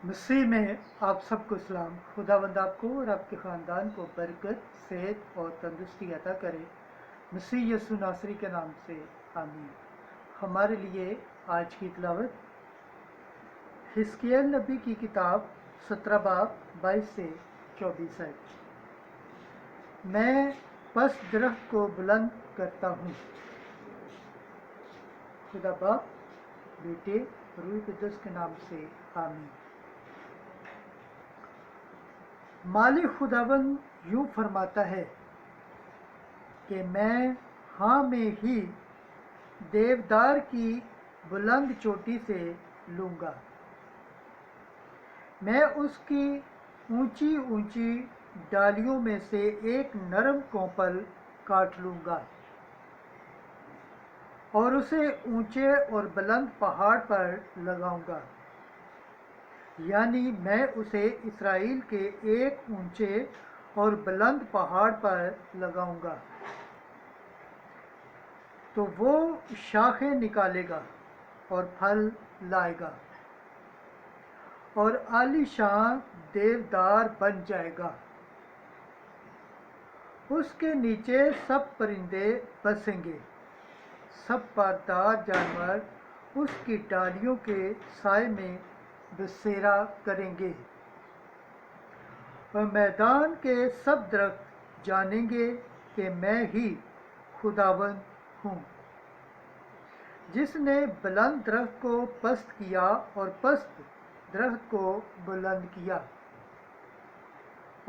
मसीह में आप सबको सलाम। खुदावंद आपको और आपके ख़ानदान को बरकत, सेहत और तंदुरुस्ती अता करे। मसीह यसु नासरी के नाम से आमीन। हमारे लिए आज की तिलावत हिस्कियल नबी की किताब 17 बाब 22 से 24 है। मैं पस्त दरख्त को बुलंद करता हूँ। खुदा बाप, बेटे, रूह कुद्दुस के नाम से आमीन। मालिक खुदावन यूँ फरमाता है कि मैं हाँ में ही देवदार की बुलंद चोटी से लूँगा। मैं उसकी ऊंची ऊंची डालियों में से एक नरम कोंपल काट लूँगा और उसे ऊंचे और बुलंद पहाड़ पर लगाऊंगा। यानी मैं उसे इस्राएल के एक ऊंचे और बुलंद पहाड़ पर लगाऊंगा, तो वो शाखें निकालेगा और फल लाएगा और आलीशान देवदार बन जाएगा। उसके नीचे सब परिंदे बसेंगे, सब पारदार जानवर उसकी डालियों के साए में बसेरा करेंगे और मैदान के सब दरख्त जानेंगे कि मैं ही खुदावन हूँ, जिसने बुलंद दरख्त को पस्त किया और पस्त दरख्त को बुलंद किया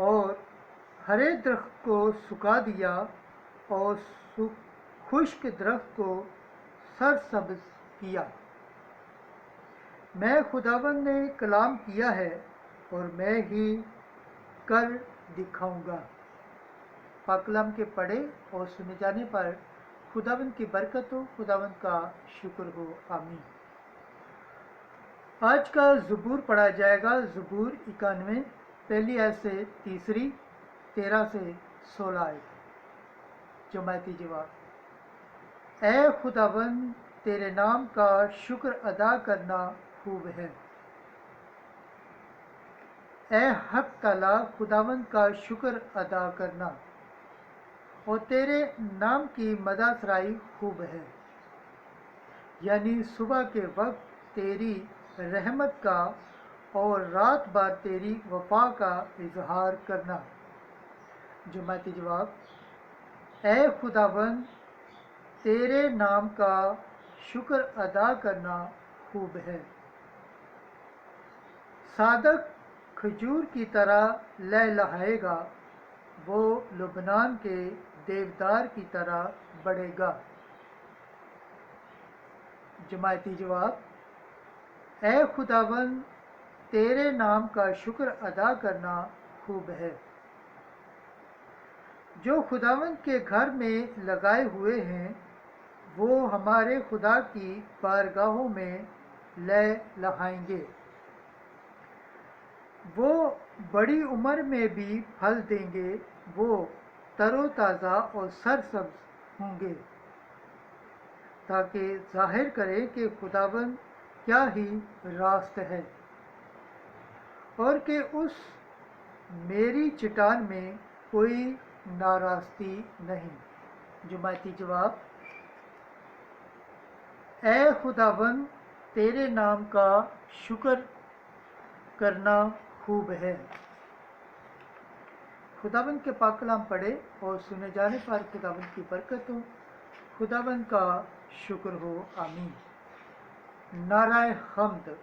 और हरे दरख्त को सुखा दिया और खुश्क दरख्त को सरसब्ज किया। मैं खुदावन ने कलाम किया है और मैं ही कर दिखाऊंगा। पाक कलाम के पढ़े और सुने जाने पर खुदावन की बरकत हो, खुदावन का शुक्र हो। आमीन। आज का ज़बूर पढ़ा जाएगा। ज़बूर 91, पहली आयत से तीसरी, 13 से 16 आयत। जमायती जवाब। ए खुदावन, तेरे नाम का शुक्र अदा करना खूब है। ए हक ताला, खुदावन का शुक्र अदा करना और तेरे नाम की मदासराई खूब है। यानी सुबह के वक्त तेरी रहमत का और रात भर तेरी वफा का इजहार करना। जमाती जवाब। ए खुदावन, तेरे नाम का शुक्र अदा करना खूब है। सादक खजूर की तरह लहलहाएगा, वो लुबनान के देवदार की तरह बढ़ेगा। जमायती जवाब। ए खुदावन, तेरे नाम का शुक्र अदा करना खूब है। जो खुदावन के घर में लगाए हुए हैं, वो हमारे खुदा की बारगाहों में लहलहाएंगे। वो बड़ी उम्र में भी फल देंगे, वो तरोताज़ा और सरसब्ज होंगे, ताकि जाहिर करें कि खुदावन क्या ही रास्त है और कि उस मेरी चट्टान में कोई नाराज़गी नहीं। जमायती जवाब। ए खुदावन, तेरे नाम का शुक्र करना खूब है। खुदावन के पाक कलाम पढ़े और सुने जाने पर खुदावन की बरकत हो, खुदावन का शुक्र हो। आमीन। नाराए हम्द।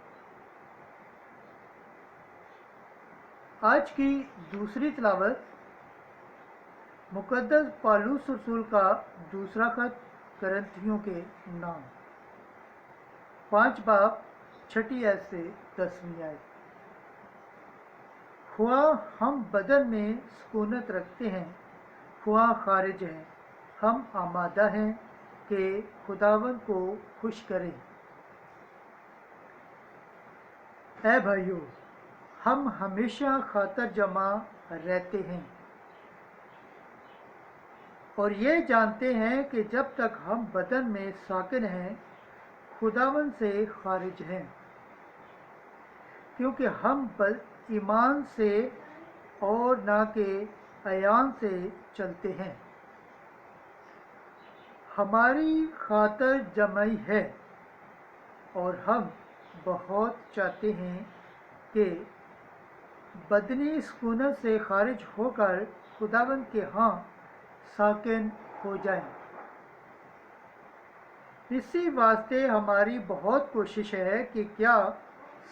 आज की दूसरी तिलावत मुकद्दस पौलुस रसूल का दूसरा खत करंथियों के नाम, 5 बाब 6 आयत से 10वीं आयत। ख्वा हम बदन में सुकूनत रखते हैं, ख्वा खारिज हैं, हम आमादा हैं कि खुदावन को खुश करें। ऐ भाइयों, हम हमेशा खातर जमा रहते हैं और ये जानते हैं कि जब तक हम बदन में साकिन हैं, खुदावन से खारिज हैं, क्योंकि हम बल ईमान से और ना के अयान से चलते हैं। हमारी खातर जमाई है और हम बहुत चाहते हैं कि बदनी सुकूनत से खारिज होकर खुदावंद के यहाँ साकिन हो जाएं। इसी वास्ते हमारी बहुत कोशिश है कि क्या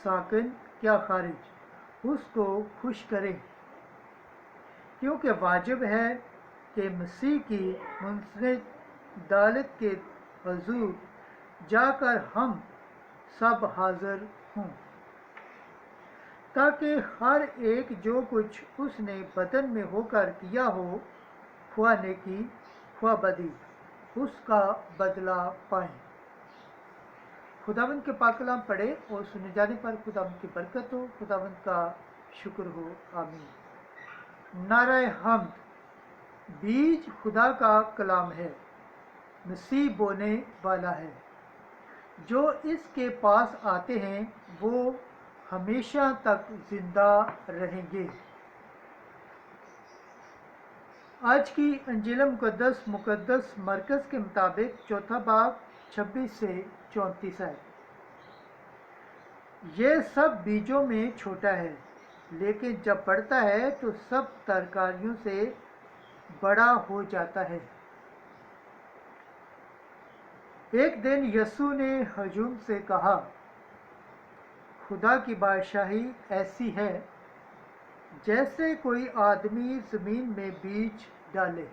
साकिन क्या खारिज उसको खुश करें, क्योंकि वाजिब है कि मसीह की मुंसलिक अदालत के हजूर जाकर हम सब हाजिर हों, ताकि हर एक जो कुछ उसने बदन में होकर किया हो, ख्वा नेकी ख्वा बदी, उसका बदला पाएं। खुदावंद के पाक कलाम पढ़े और सुने जाने पर खुदावंद की बरकत हो, खुदावंद का शुक्र हो। आमीन। नारे हम्द। बीज खुदा का कलाम है, मसीह बोने वाला है। जो इसके पास आते हैं वो हमेशा तक जिंदा रहेंगे। आज की अंजील मुकद्दस मरकज़ के मुताबिक चौथा बाब 26 से 34 है। ये सब बीजों में छोटा है, लेकिन जब बढ़ता है तो सब तरकारियों से बड़ा हो जाता है। एक दिन यीशु ने हजूम से कहा, खुदा की बादशाही ऐसी है जैसे कोई आदमी ज़मीन में बीज डाले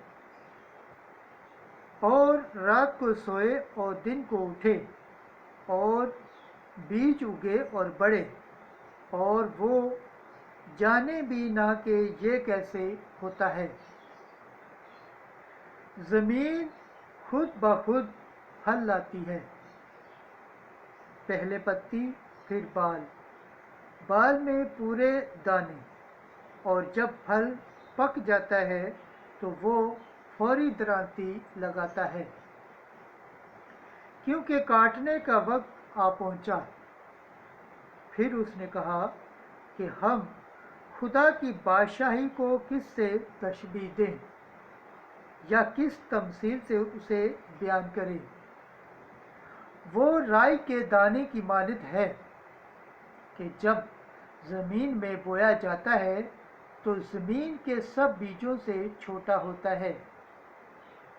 और रात को सोए और दिन को उठे और बीज उगे और बढ़े, और वो जाने भी ना कि ये कैसे होता है। ज़मीन खुद ब खुद फल लाती है, पहले पत्ती फिर बाल, बाल में पूरे दाने, और जब फल पक जाता है तो वो फौरी दरांती लगाता है, क्योंकि काटने का वक्त आ पहुंचा। फिर उसने कहा कि हम खुदा की बादशाही को किस से तशबीह दें या किस तमसील से उसे बयान करें। वो राई के दाने की मानद है कि जब ज़मीन में बोया जाता है तो ज़मीन के सब बीजों से छोटा होता है,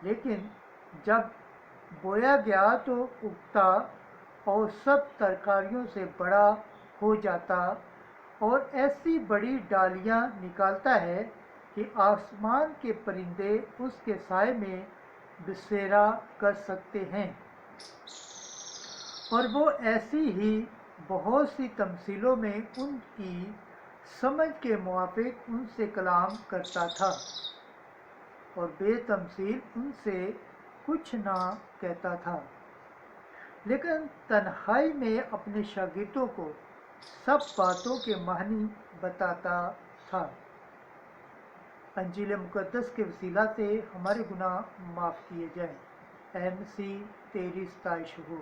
लेकिन जब बोया गया तो उगता और सब तरकारियों से बड़ा हो जाता और ऐसी बड़ी डालियां निकालता है कि आसमान के परिंदे उसके साए में बसेरा कर सकते हैं। और वो ऐसी ही बहुत सी तमसीलों में उनकी समझ के मुआफिक उनसे कलाम करता था और बेतमसील उनसे कुछ ना कहता था, लेकिन तन्हाई में अपने शागिर्दों को सब बातों के मानी बताता था। अंजील मुकद्दस के वसीला से हमारे गुनाह माफ़ किए जाएं। ऐ मसीह तेरी सताइश हो।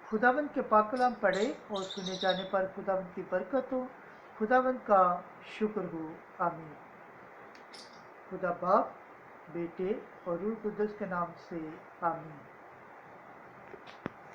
खुदावंद के पाक कलाम पढ़े और सुने जाने पर खुदावंद की बरकत हो, खुदावंद का शुक्र हो। आमीन। खुदा बाप, बेटे और रूह कुद्दस के नाम से आमीन।